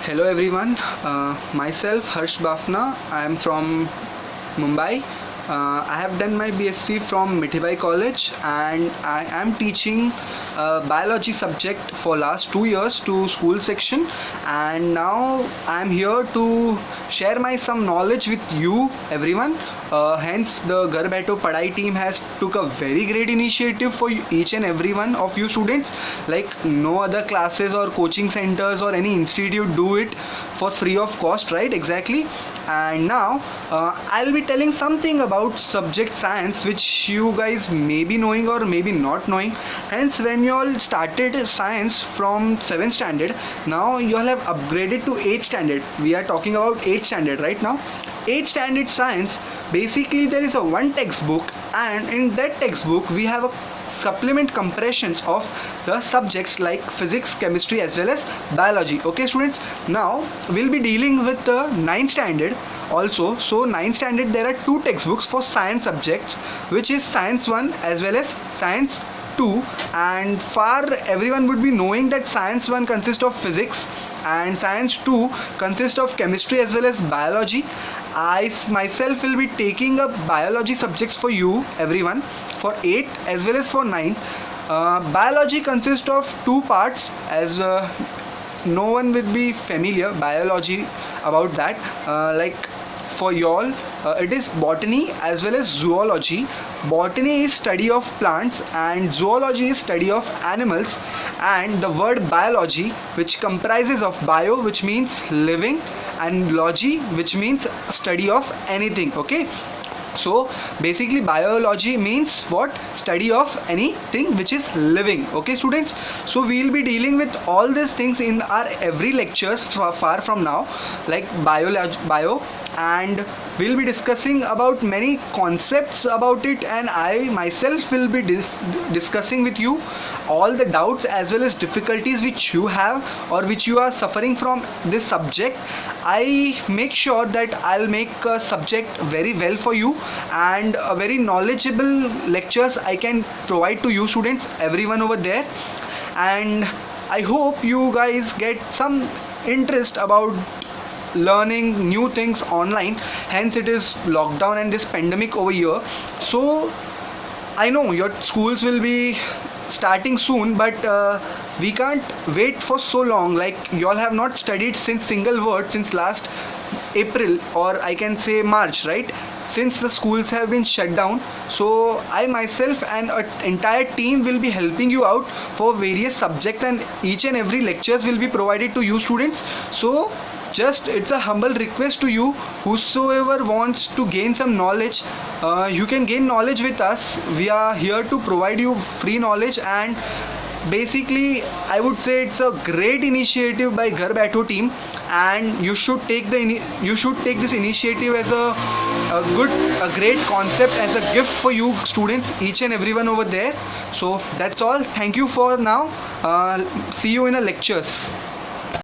Hello everyone, myself Harsh Bafna. I am from Mumbai. I have done my BSc from Mithibai College and I am teaching biology subject for last 2 years to school section, and now I am here to share my some knowledge with you everyone. Hence the Ghar Baitho Padhai team has took a very great initiative for each and every one of you students. Like no other classes or coaching centers or any institute do it for free of cost, right? Exactly. And now I'll be telling something about subject science which you guys may be knowing or maybe not knowing. Hence when you all started science from 7th standard, now you all have upgraded to 8th standard. We are talking about 8th standard right now. 8th standard science, basically there is a one textbook, and in that textbook we have a supplement compressions of the subjects like physics, chemistry as well as biology. Okay students, now we'll be dealing with the 9th standard also. So 9th standard there are two textbooks for science subjects, which is science 1 as well as science 2, and far everyone would be knowing that science 1 consists of physics and science 2 consists of chemistry as well as biology. I myself will be taking up biology subjects for you everyone for 8 as well as for 9. Biology consists of two parts, as no one will be familiar biology about that. Like for y'all, it is botany as well as zoology. Botany is study of plants and zoology is study of animals, and the word biology, which comprises of bio, which means living, and logy, which means study of anything. Okay, so basically biology means what? Study of anything which is living. Okay students, so we will be dealing with all these things in our every lectures far from now, like bio, and we'll be discussing about many concepts about it, and I myself will be discussing with you all the doubts as well as difficulties which you have or which you are suffering from this subject. I make sure that I'll make a subject very well for you, and a very knowledgeable lectures I can provide to you students, everyone over there. And I hope you guys get some interest about learning new things online. Hence it is lockdown and this pandemic over here, so I know your schools will be starting soon, but we can't wait for so long. Like you all have not studied since single word since last April, or I can say March, right? Since the schools have been shut down. So I myself and an entire team will be helping you out for various subjects, and each and every lectures will be provided to you students. So just it's a humble request to you, whosoever wants to gain some knowledge, you can gain knowledge with us. We are here to provide you free knowledge, and basically I would say it's a great initiative by Ghar Baitho team, and you should take this initiative as a great concept, as a gift for you students, each and everyone over there. So that's all. Thank you for now. See you in a lectures.